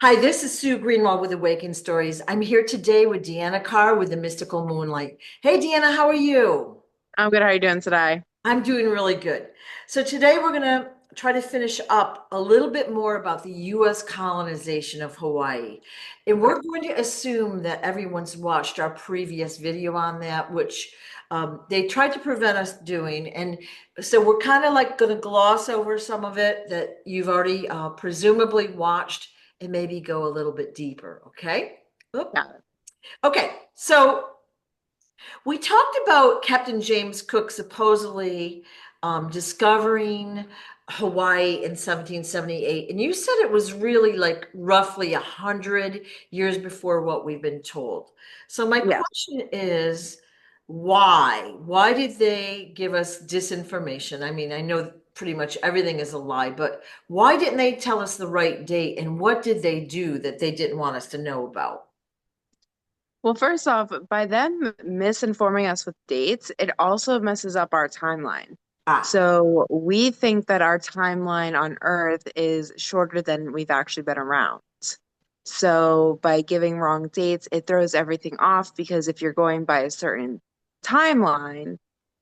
Hi, this is Sue Greenwald with Awakened Stories. I'm here today with Deanna Carr with the Mystical Moonlight. Hey, Deanna, how are you? I'm good. How are you doing today? I'm doing really good. So today we're going to try to finish up a little bit more about the U.S. colonization of Hawaii. And Okay. we're going to assume that everyone's watched our previous video on that, which they tried to prevent us doing. And so we're kind of like going to gloss over some of it that you've already presumably watched and maybe go a little bit deeper. Okay. Oop. Yeah. Okay. So we talked about Captain James Cook supposedly discovering Hawaii in 1778, and you said it was really like roughly 100 years before what we've been told. So my Yeah. question is, why? Why did they give us disinformation? I mean, I know pretty much everything is a lie, but why didn't they tell us the right date, and what did they do that they didn't want us to know about? Well, first off, by them misinforming us with dates, it also messes up our timeline. Ah, So we think that our timeline on Earth is shorter than we've actually been around. So by giving wrong dates, it throws everything off because if you're going by a certain timeline,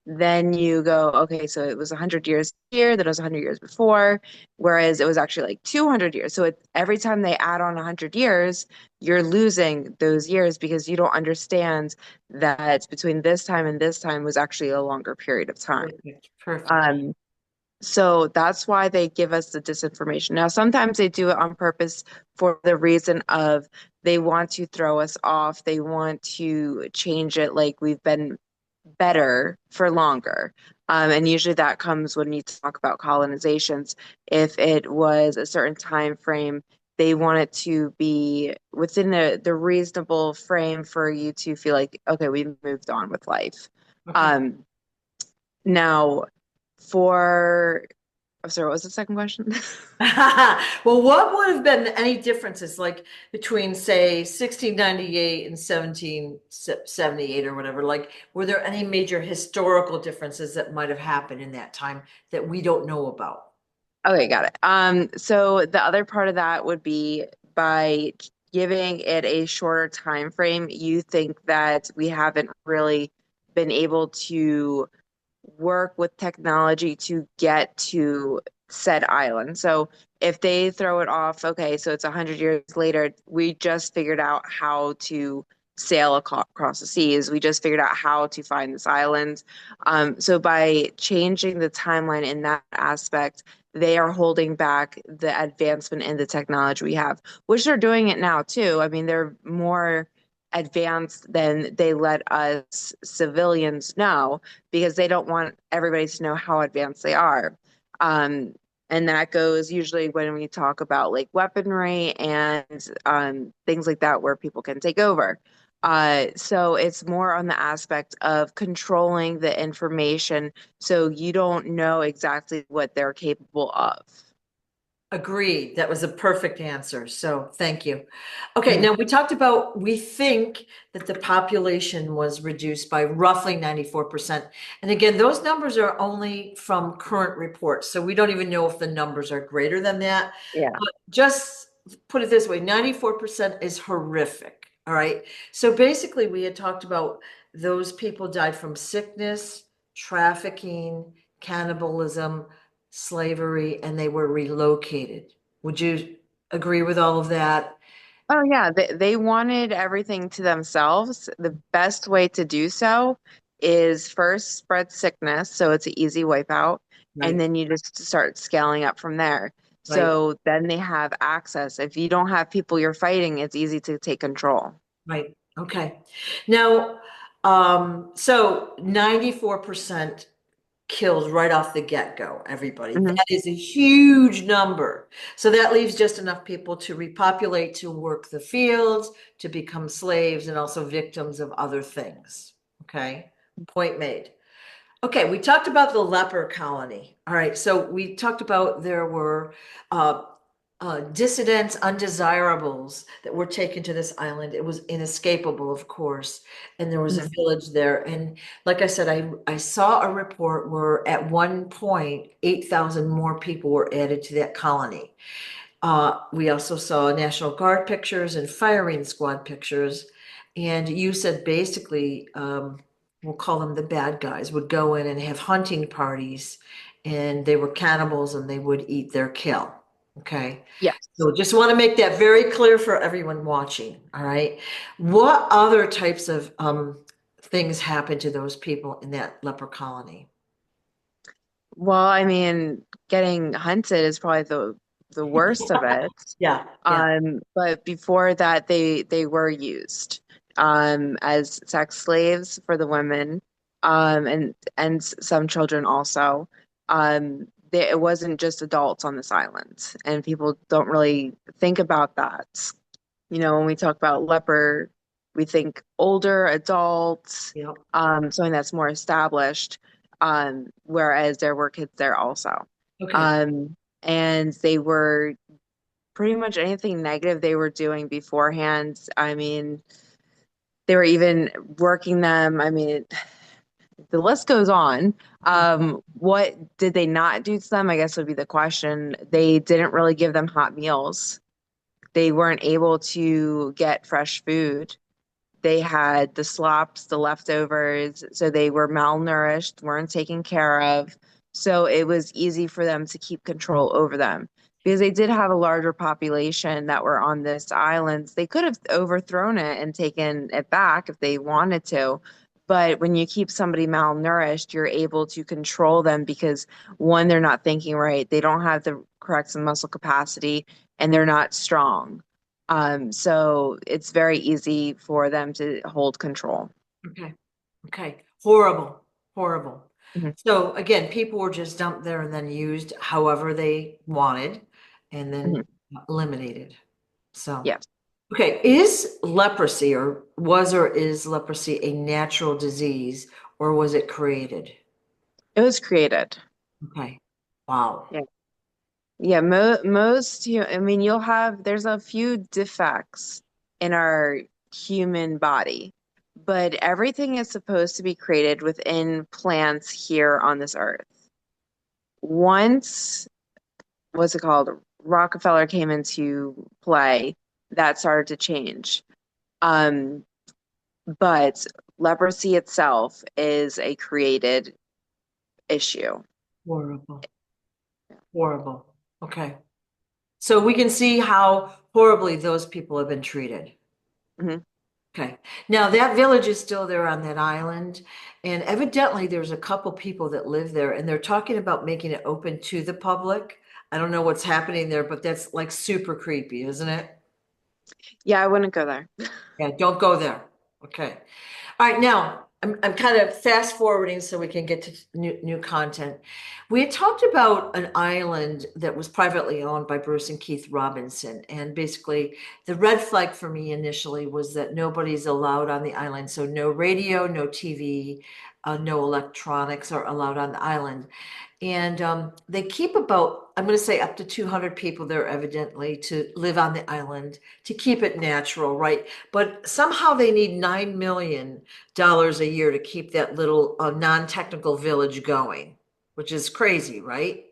then you go, okay, so it was 100 years here, that it was 100 years before, whereas it was actually like 200 years. So every time they add on 100 years, you're losing those years because you don't understand that between this time and this time was actually a longer period of time. perfect, perfect. Um, so that's why they give us the disinformation. Now, sometimes they do it on purpose for the reason of they want to throw us off. They want to change it like we've been better for longer. And usually that comes when you talk about colonizations. If it was a certain time frame, they want it to be within the reasonable frame for you to feel like, okay, we've moved on with life. Okay. Um, now, for I'm sorry, what was the second question? Well, what would have been any differences like between, say, 1698 and 1778 or whatever? Like, were there any major historical differences that might have happened in that time that we don't know about? Okay, got it. So the other part of that would be by giving it a shorter time frame, you think that we haven't really been able to work with technology to get to said island. So if they throw it off, okay, so it's 100 years later, we just figured out how to sail across the seas. We just figured out how to find this island. So by changing the timeline in that aspect, they are holding back the advancement in the technology we have, which they're doing it now too. I mean, they're more advanced than they let us civilians know because they don't want everybody to know how advanced they are. Um, and that goes usually when we talk about like weaponry and things like that where people can take over. So it's more on the aspect of controlling the information so you don't know exactly what they're capable of. Agreed. That was a perfect answer. So thank you. Okay, Mhm. now we talked about we think that the population was reduced by roughly 94%. And again, those numbers are only from current reports. So we don't even know if the numbers are greater than that. Yeah. But just put it this way, 94% is horrific. All right. So basically, we had talked about those people died from sickness, trafficking, cannibalism, slavery, and they were relocated. Would you agree with all of that? Oh yeah, they wanted everything to themselves. The best way to do so is first spread sickness, so it's an easy wipeout, and Right, then you just start scaling up from there. right, So then they have access. If you don't have people you're fighting, it's easy to take control. right. Okay. Now, so 94% killed right off the get-go, everybody. Hmm. That is a huge number. So that leaves just enough people to repopulate, to work the fields, to become slaves, and also victims of other things. Okay. Point made. Okay, we talked about the leper colony. All right, so we talked about there were uh, dissidents, undesirables that were taken to this island. It was inescapable, of course, and there was a Hmm. village there. And like I said, I saw a report where at one point 8,000 more people were added to that colony. We also saw National Guard pictures and firing squad pictures. And you said basically, we'll call them the bad guys, would go in and have hunting parties, and they were cannibals and they would eat their kill. Okay. Yes. So just want to make that very clear for everyone watching. All right. What other types of things happened to those people in that leper colony? Well, I mean, getting hunted is probably the worst of it. Yeah, yeah, But before that, they were used as sex slaves for the women, and some children also. It wasn't just adults on this island, and people don't really think about that. You know, when we talk about leper, we think older adults, yeah. something that's more established, whereas there were kids there also. Okay. And they were pretty much anything negative they were doing beforehand. I mean, they were even working them. I mean, the list goes on. What did they not do to them? I guess would be the question. They didn't really give them hot meals. They weren't able to get fresh food. They had the slops, the leftovers, so they were malnourished, weren't taken care of. So it was easy for them to keep control over them because they did have a larger population that were on this island. They could have overthrown it and taken it back if they wanted to. But when you keep somebody malnourished, you're able to control them because one, they're not thinking right, they don't have the correct muscle capacity, and they're not strong. So it's very easy for them to hold control. Okay. Okay. Horrible. Horrible. Mhm, So again, people were just dumped there and then used however they wanted and mhm. then eliminated. So, Yes, okay. Is leprosy or is leprosy a natural disease or was it created? it was created. Okay. Wow. Yeah, yeah. Most, I mean, there's a few defects in our human body, but everything is supposed to be created within plants here on this earth. Once, what's it called? Rockefeller came into play, that started to change. Um, But leprosy itself is a created issue. Horrible. Horrible. Okay. So we can see how horribly those people have been treated. Mhm. Okay. Now that village is still there on that island, and evidently there's a couple people that live there, and they're talking about making it open to the public. I don't know what's happening there, but that's like super creepy, isn't it? Yeah, I wouldn't go there. Yeah, don't go there. Okay. All right, now I'm kind of fast forwarding so we can get to new content. We had talked about an island that was privately owned by Bruce and Keith Robinson, and basically the red flag for me initially was that nobody's allowed on the island. So no radio, no TV, no electronics are allowed on the island. And they keep about, I'm going to say up to 200 people there evidently to live on the island to keep it natural, right? But somehow they need $9 million a year to keep that little non-technical village going, which is crazy, right?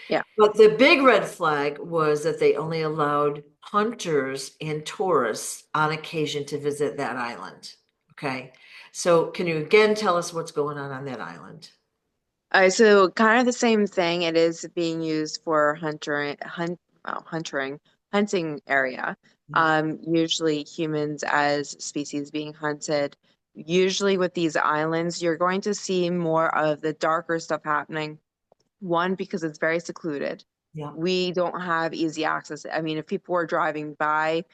Yeah. But the big red flag was that they only allowed hunters and tourists on occasion to visit that island. Okay. So can you again tell us what's going on that island? So kind of the same thing. It is being used for hunting area. Usually humans as species being hunted. Usually with these islands, you're going to see more of the darker stuff happening. One, because it's very secluded. Yeah. We don't have easy access. I mean, if people were driving by,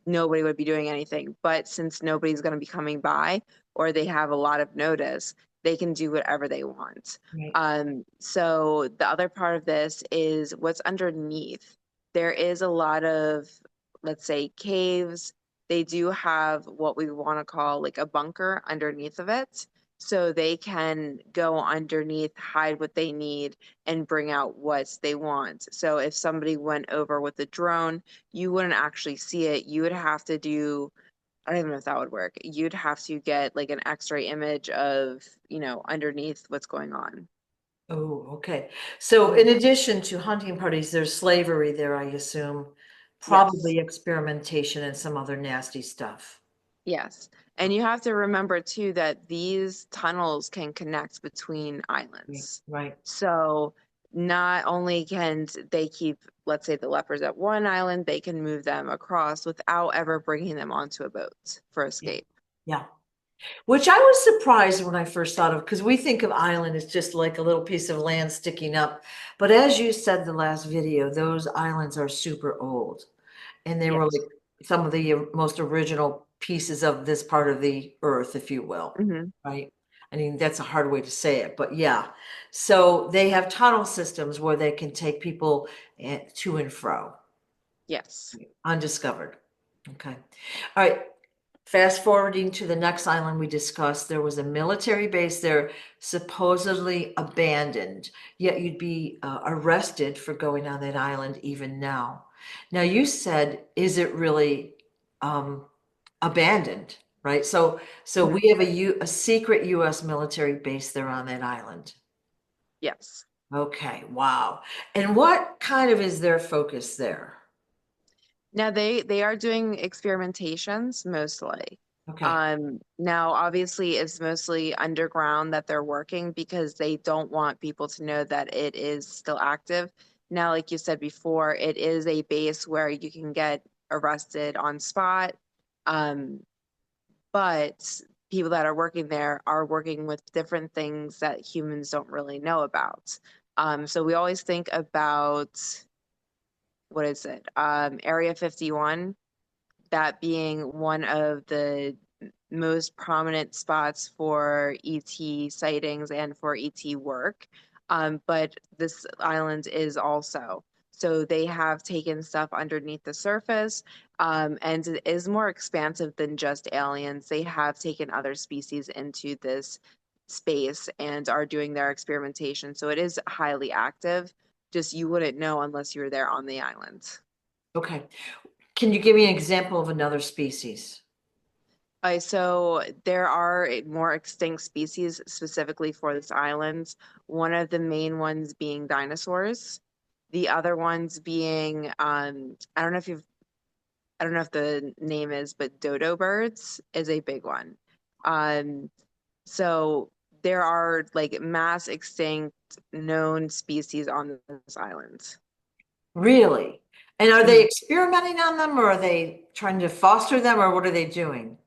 nobody would be doing anything. But since nobody's going to be coming by or they have a lot of notice, they can do whatever they want. Right. So the other part of this is what's underneath. There is a lot of, let's say, caves. They do have what we want to call like a bunker underneath of it. So they can go underneath, hide what they need, and bring out what they want. So if somebody went over with a drone, you wouldn't actually see it. You would have to do, I don't even know if that would work. You'd have to get like an X-ray image of, underneath what's going on. Oh, okay. So in addition to hunting parties, there's slavery there, I assume, Yes. probably experimentation and some other nasty stuff. Yes. And you have to remember too that these tunnels can connect between Right, islands. right. So not only can they keep, let's say, the lepers at one island, they can move them across without ever bringing them onto a boat for Yeah. escape. Yeah. Which I was surprised when I first thought of, because we think of island as just like a little piece of land sticking up. But as you said the last video, those islands are super old. And they were Yes. like some of the most original pieces of this part of the earth, if you will, Hmm. right? I mean, that's a hard way to say it, but yeah. So they have tunnel systems where they can take people to and fro, Yes. undiscovered. Okay. All right. Fast forwarding to the next island we discussed, there was a military base there supposedly abandoned, yet you'd be arrested for going on that island even now. Now, you said, is it really um, abandoned, right? So Hmm. we have a secret US military base there on that island. Yes. Okay, wow. And what kind of is their focus there? Now they are doing experimentations mostly. Okay. Now obviously it's mostly underground that they're working because they don't want people to know that it is still active. Now, like you said before, it is a base where you can get arrested on spot. Um, but people that are working there are working with different things that humans don't really know about. So we always think about what is it? Area 51, that being one of the most prominent spots for ET sightings and for ET work. But this island is also. So they have taken stuff underneath the surface, and it is more expansive than just aliens. They have taken other species into this space and are doing their experimentation. So it is highly active. Just you wouldn't know unless you were there on the island. Okay. Can you give me an example of another species? So there are more extinct species specifically for this island. One of the main ones being dinosaurs. The other ones being, I don't know if the name is, but dodo birds is a big one. Um, so there are like mass extinct known species on this island. Really? And are they Mhm. experimenting on them or are they trying to foster them or what are they doing?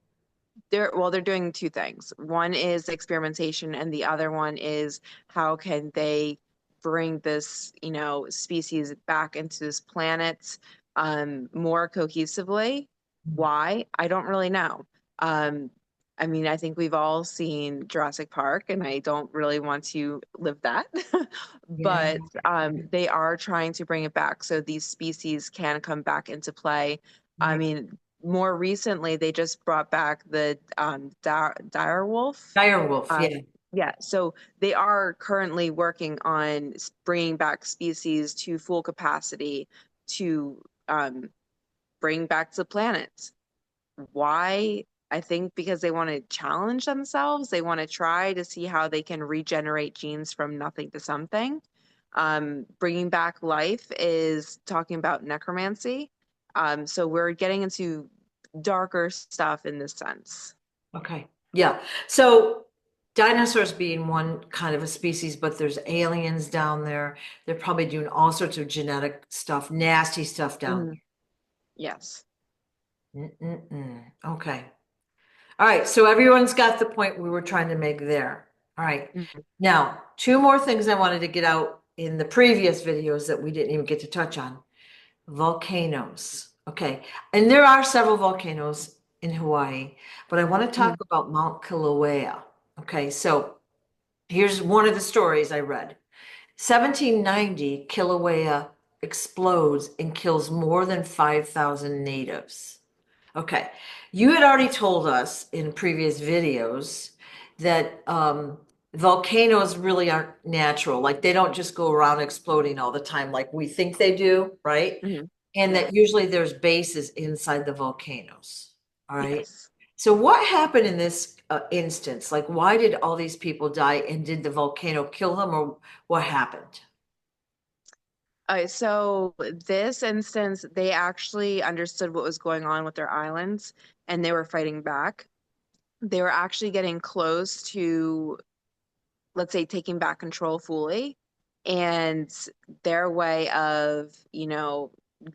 They're doing two things. One is experimentation, and the other one is how can they bring this, species back into this planet more cohesively. Why? I don't really know. Um, I mean, I think we've all seen Jurassic Park, and I don't really want to live that. Yeah. But they are trying to bring it back so these species can come back into play. I Right. mean, more recently, they just brought back the dire wolf. Direwolf, Uh, yeah. yeah, so they are currently working on bringing back species to full capacity to bring back to the planet. Why? I think because they want to challenge themselves. They want to try to see how they can regenerate genes from nothing to something. Bringing back life is talking about necromancy. So we're getting into darker stuff in this sense. Okay. Yeah. So dinosaurs being one kind of a species, but there's aliens down there. They're probably doing all sorts of genetic stuff, nasty stuff down Mhm. Yes. there. Mm-mm-mm. Okay. All right. So everyone's got the point we were trying to make there. All right. Mhm. Now, two more things I wanted to get out in the previous videos that we didn't even get to touch on. Volcanoes. Okay. And there are several volcanoes in Hawaii, but I want to talk Mhm. about Mount Kilauea. Okay. So here's one of the stories I read. 1790, Kilauea explodes and kills more than 5,000 natives. Okay. You had already told us in previous videos that volcanoes really aren't natural. Like they don't just go around exploding all the time like we think they do, right? Mhm. And Yeah. that usually there's bases inside the volcanoes. All right. Yes. So what happened in this instance? Like, why did all these people die, and did the volcano kill them, or what happened? So this instance, they actually understood what was going on with their islands and they were fighting back. They were actually getting close to, let's say, taking back control fully. And their way of,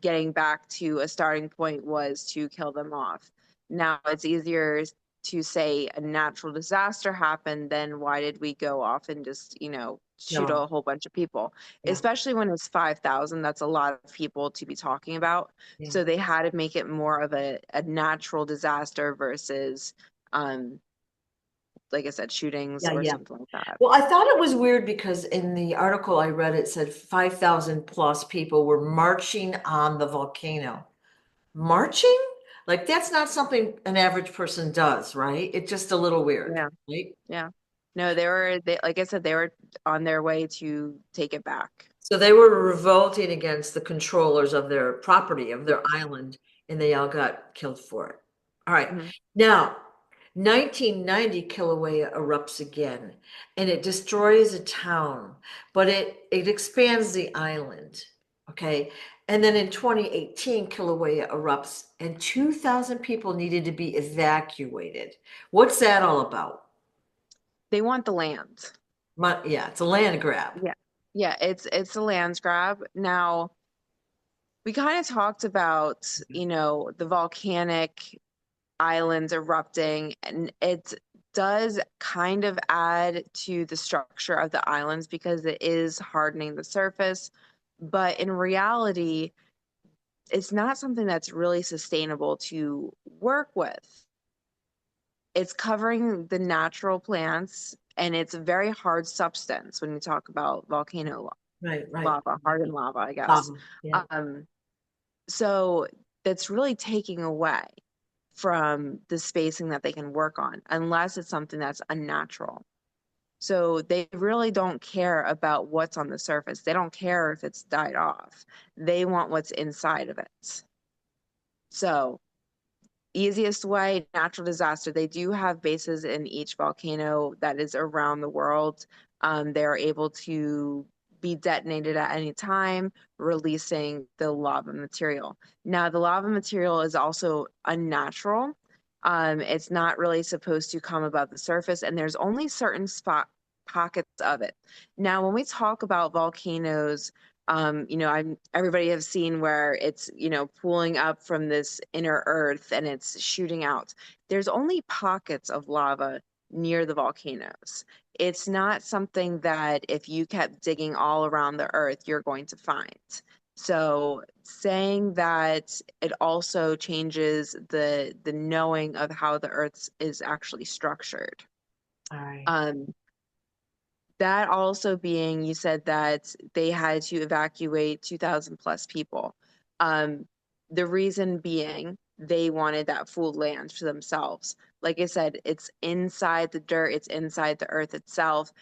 getting back to a starting point was to kill them off. Now, it's easier to say a natural disaster happened than why did we go off and just, shoot No. a whole bunch of people, Yeah. especially when it's 5,000. That's a lot of people to be talking about. Yeah. So they had to make it more of a natural disaster versus, um, like I said, shootings Yeah. or Yeah. something like that. Well, I thought it was weird because in the article I read, it said 5,000 plus people were marching on the volcano. Marching? Like, that's not something an average person does, right? It's just a little weird, Yeah. right? Yeah. No, like I said, they were on their way to take it back. So they were revolting against the controllers of their property, of Yeah. their island, and they all got killed for it. All right. Mhm. Now, 1990 Kilauea erupts again, and it destroys a town, but it expands the island. Okay. And then in 2018, Kilauea erupts, and 2,000 people needed to be evacuated. What's that all about? They want the land. Yeah, it's a land grab. Yeah. Yeah, it's a land grab. Now, we kind of talked about, the volcanic islands erupting, and it does kind of add to the structure of the islands because it is hardening the surface. But in reality, it's not something that's really sustainable to work with. It's covering the natural plants and it's a very hard substance when you talk about volcano Right, right. lava, hardened lava, I guess. Yeah. Um, so that's really taking away from the spacing that they can work on, unless it's something that's unnatural. So they really don't care about what's on the surface. They don't care if it's died off. They want what's inside of it. So easiest way, natural disaster. They do have bases in each volcano that is around the world. They're able to be detonated at any time, releasing the lava material. Now, the lava material is also unnatural. It's not really supposed to come above the surface, and there's only certain pockets of it. Now, when we talk about volcanoes, everybody have seen where it's, pooling up from this inner earth and it's shooting out. There's only pockets of lava near the volcanoes. It's not something that if you kept digging all around the earth, you're going to find. So saying that it also changes the knowing of how the earth is actually structured. All right. Um, that also being, you said that they had to evacuate 2,000 plus people. Um, the reason being they wanted that full land for themselves. Like I said, it's inside the dirt, it's inside the earth itself.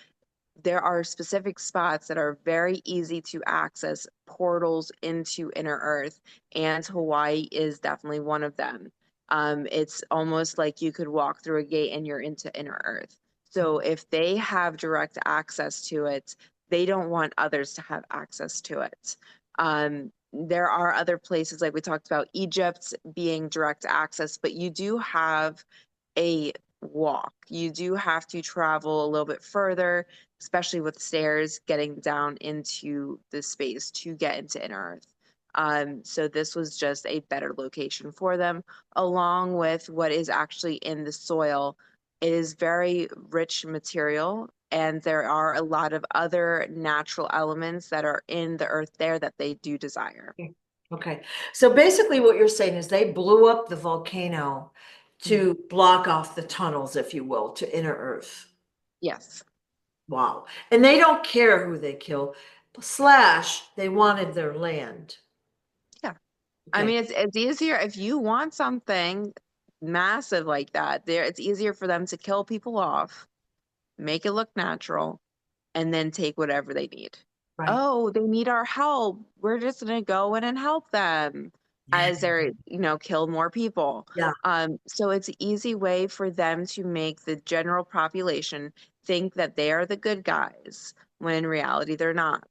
There are specific spots that are very easy to access, portals into inner earth, and Hawaii is definitely one of them. It's almost like you could walk through a gate and you're into inner earth. So if they have direct access to it, they don't want others to have access to it. There are other places, like we talked about Egypt being direct access, but you do have a walk. You do have to travel a little bit further, especially with stairs getting down into the space to get into inner earth. So this was just a better location for them, along with what is actually in the soil. It is very rich material, and there are a lot of other natural elements that are in the earth there that they do desire. Okay. So basically what you're saying is they blew up the volcano Mhm. to block off the tunnels, if you will, to inner Earth. Yes. Wow. And they don't care who they kill, slash, they wanted their land. Yeah. I Okay. mean, it's easier if you want something massive like that. There, it's easier for them to kill people off, make it look natural, and then take whatever they need. Right. Oh, they need our help. We're just gonna go in and help them. Yeah. as they're, killed more people. Yeah. So it's an easy way for them to make the general population think that they are the good guys, when in reality they're not.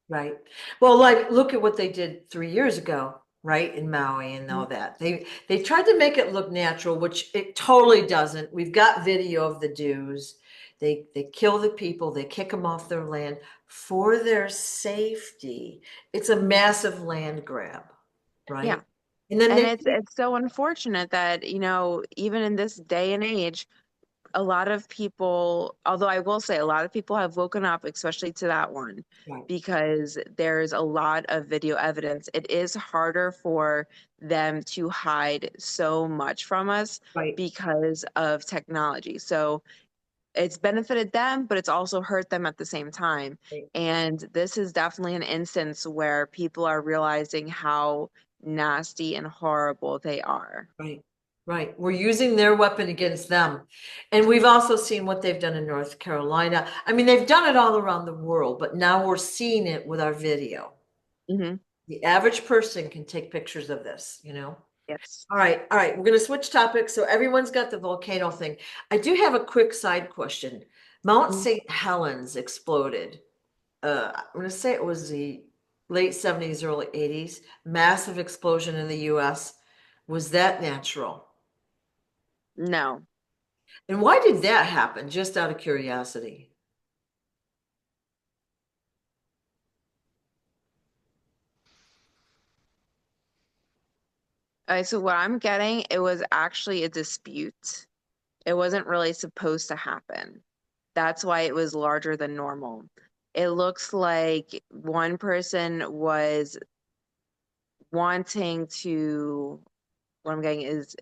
Right. Well, like look at what they did 3 years ago, right? In Maui and all that. They tried to make it look natural, which it totally doesn't. We've got video of the dudes. They kill the people, they kick them off their land for their safety. It's a massive land grab, Yeah. right? And then And they it's so unfortunate that, even in this day and age, a lot of people, although I will say a lot of people have woken up, especially to that one, right, because there's a lot of video evidence. It is harder for them to hide so much from us right, because of technology. So it's benefited them, but it's also hurt them at the same time. right. And this is definitely an instance where people are realizing how nasty and horrible they are. Right, right. We're using their weapon against them. And we've also seen what they've done in North Carolina. I mean, they've done it all around the world, but now we're seeing it with our video. Hmm. The average person can take pictures of this, you know? Yes. All right. We're going to switch topics. So everyone's got the volcano thing. I do have a quick side question. Mount Mhm. St. Helens exploded. I'm going to say it was the late 70s, early 80s. Massive explosion in the US. Was that natural? No. And why did that happen? Just out of curiosity. All right, so what I'm getting, it was actually a dispute. It wasn't really supposed to happen. That's why it was larger than normal. It looks like one person was wanting to, what I'm getting is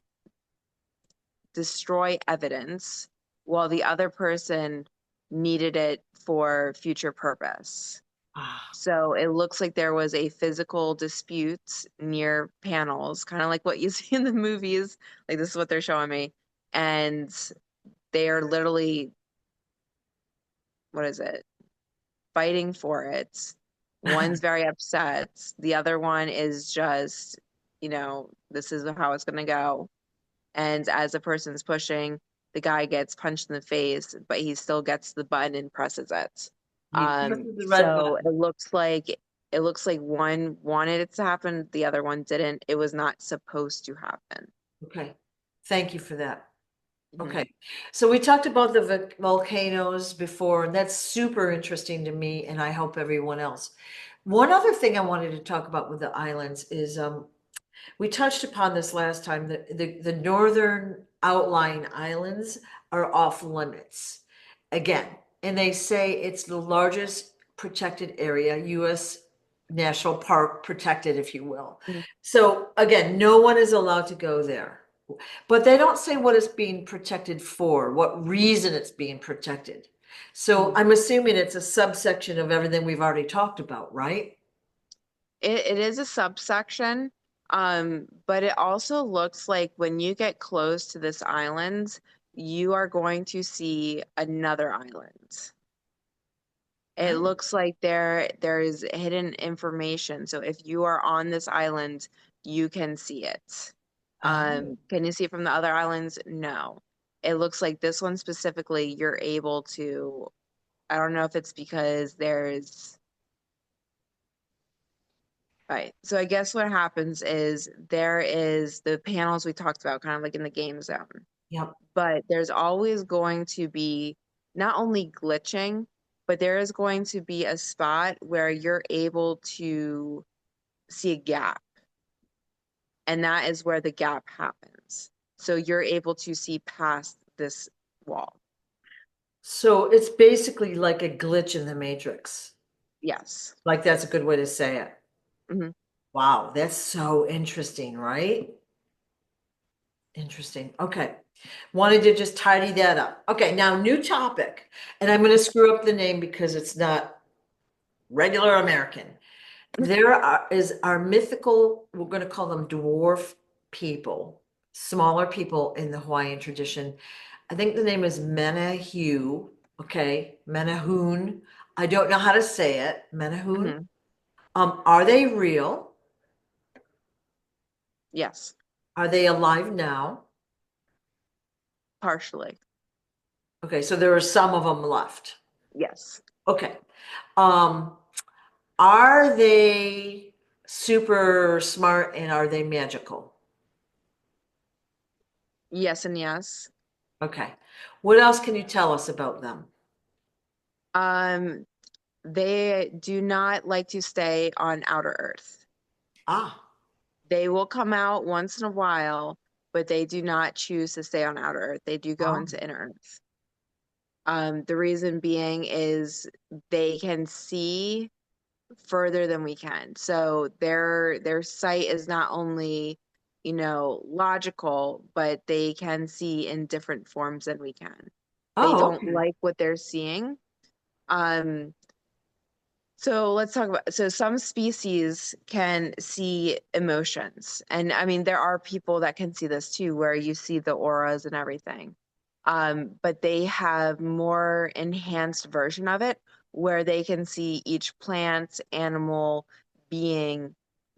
destroy evidence, while the other person needed it for future purpose. Ah, So it looks like there was a physical dispute near panels, kind of like what you see in the movies. Like this is what they're showing me. And they are literally, what is it? Fighting for it. One's very upset. The other one is just, this is how it's going to go. And as the person's pushing, the guy gets punched in the face, but he still gets the button and presses it. he presses the red So button. it looks like one wanted it to happen, the other one didn't. It was not supposed to happen. Okay. Thank you for that. Hmm. Okay. So we talked about the volcanoes before, and that's super interesting to me, and I hope everyone else. One other thing I wanted to talk about with the islands is we touched upon this last time. The northern outlying islands are off limits again, and they say it's the largest protected area, U.S. National Park protected, if you will. Hmm. So again, no one is allowed to go there. But they don't say what it's being protected for, what reason it's being protected. So Hmm. I'm assuming it's a subsection of everything we've already talked about, right? It is a subsection, but it also looks like when you get close to this island, you are going to see another island. It Oh, looks like there's hidden information. So if you are on this island, you can see it. oh, Can you see it from the other islands? No. It looks like this one specifically, you're able to, I don't know if it's because there's, right. So I guess what happens is there is the panels we talked about, kind of like in the game zone, yep. but there's always going to be not only glitching, but there is going to be a spot where you're able to see a gap, and that is where the gap happens. So you're able to see past this wall. So it's basically like a glitch in the matrix. Yes. Like that's a good way to say it. Hmm. Wow, that's so interesting, right? Interesting. Okay. Wanted to just tidy that up. Okay, now new topic. And I'm going to screw up the name because it's not regular American. Is our mythical, we're going to call them dwarf people, smaller people in the Hawaiian tradition. I think the name is Menahu, okay? Menahune. I don't know how to say it. Menahune. Hmm. Are they real? Yes, Are they alive now? partially. Okay, so there are some of them left. Yes. Okay. Um, are they super smart and are they magical? Yes and yes. Okay. What else can you tell us about them? Um, they do not like to stay on outer Earth. Ah, They will come out once in a while, but they do not choose to stay on outer Earth. They do go oh, into inner Earth. The reason being is they can see further than we can. So their sight is not only, logical, but they can see in different forms than we can. They oh, don't okay. like what they're seeing. Um, so let's talk about, so some species can see emotions. And I mean, there are people that can see this too, where you see the auras and everything. But they have more enhanced version of it where they can see each plant, animal, being,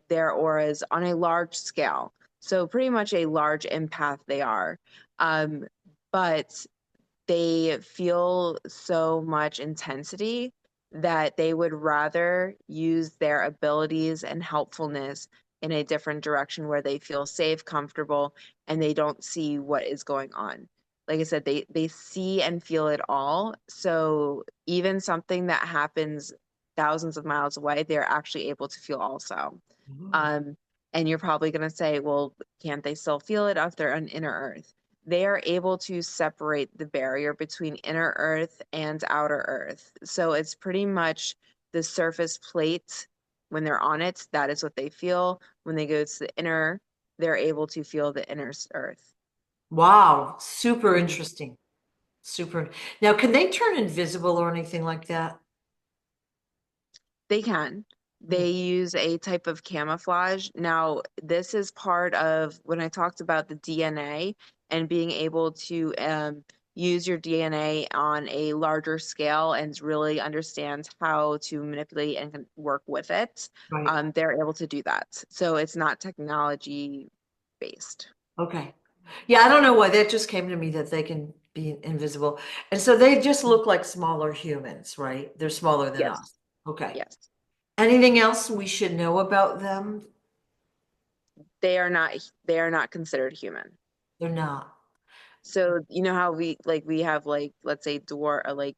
their auras on a large scale. So pretty much a large empath they are. Um, but they feel so much intensity that they would rather use their abilities and helpfulness in a different direction where they feel safe, comfortable, and they don't see what is going on. Like I said, they see and feel it all. So even something that happens thousands of miles away, they're actually able to feel also. Oh, Um, and you're probably going to say, well, can't they still feel it if they're on inner Earth? They are able to separate the barrier between inner Earth and outer Earth. So it's pretty much the surface plate. When they're on it, that is what they feel. When they go to the inner, they're able to feel the inner Earth. wow, super Mhm. interesting. Super. Now, can they turn invisible or anything like that? They can. Hmm. They use a type of camouflage. Now, this is part of when I talked about the DNA and being able to use your DNA on a larger scale and really understand how to manipulate and work with it. Right. They're able to do that. So it's not technology based. Okay. Yeah, I don't know why that just came to me that they can be invisible. And so they just look like smaller humans, right? They're smaller than Yes, us. Okay. yes. Anything else we should know about them? They are not considered human. They're not. So you know how we have like let's say dwarf or like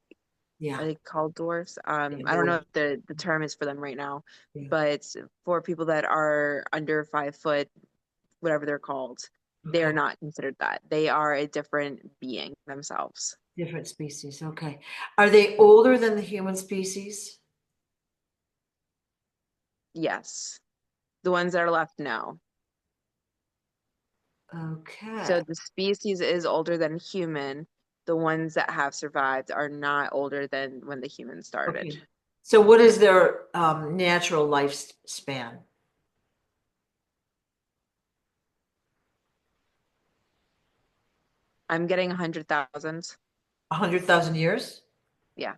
Yeah. are they called dwarfs? Yeah, I don't know dwarf. if the term is for them right now, Yeah. but for people that are under 5 foot, whatever they're called, they Okay. are not considered that. They are a different being themselves. Different species. Okay. Are they older than the human species? Yes. The ones that are left, no. Okay. So the species is older than human. The ones that have survived are not older than when the humans started. Okay. So what is their natural lifespan? I'm getting 100,000. 100,000 years? Yeah.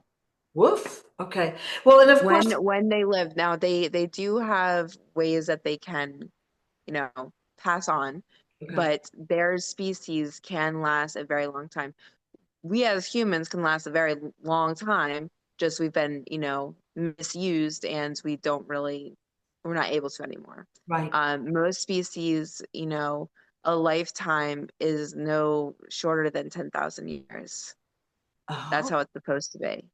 Woof. Okay. Well, and of When course, when they live now, they do have ways that they can, you know, pass on, okay. but their species can last a very long time. We as humans can last a very long time, just we've been, misused and we're not able to anymore. Right. Most species, a lifetime is no shorter than 10,000 years. That's Oh. how it's supposed to be.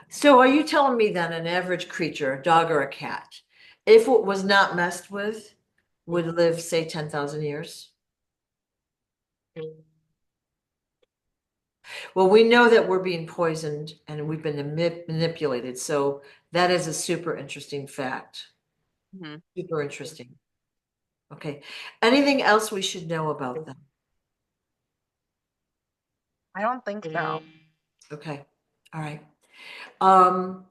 So are you telling me that an average creature, a dog or a cat, if it was not messed with, would live, say, 10,000 years? Well, we know that we're being poisoned and we've been manipulated. So that is a super interesting fact. Mhm. Super interesting. Okay. Anything else we should know about them? I don't think so. Okay. All right. Um,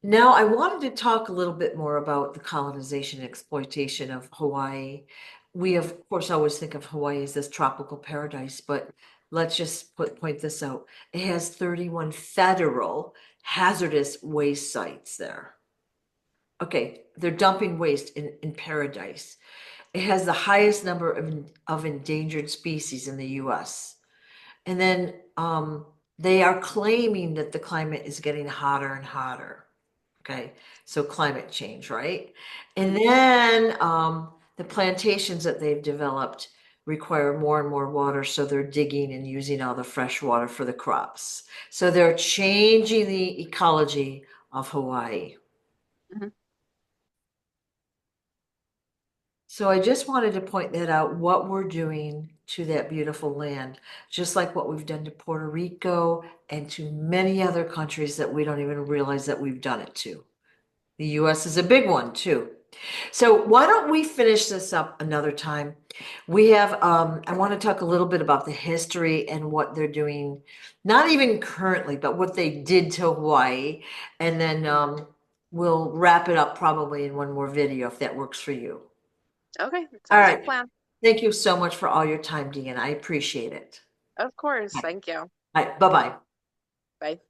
Now I wanted to talk a little bit more about the colonization and exploitation of Hawaii. We of course always think of Hawaii as this tropical paradise, but let's just point this out. It has 31 federal hazardous waste sites there. Okay, they're dumping waste in paradise. It has the highest number of endangered species in the US. And then they are claiming that the climate is getting hotter and hotter. Okay, so climate change, right? And Mhm. then the plantations that they've developed require more and more water, so they're digging and using all the fresh water for the crops. So they're changing the ecology of Hawaii. Mhm. So I just wanted to point that out, what we're doing to that beautiful land, just like what we've done to Puerto Rico and to many other countries that we don't even realize that we've done it to. The US is a big one too. So why don't we finish this up another time? We have, I want to talk a little bit about the history and what they're doing, not even currently, but what they did to Hawaii. And then we'll wrap it up probably in one more video if that works for you. Okay, All sounds like a right. plan. Thank you so much for all your time, Dean. I appreciate it. Of course. All Thank you. right. Bye-bye. Bye.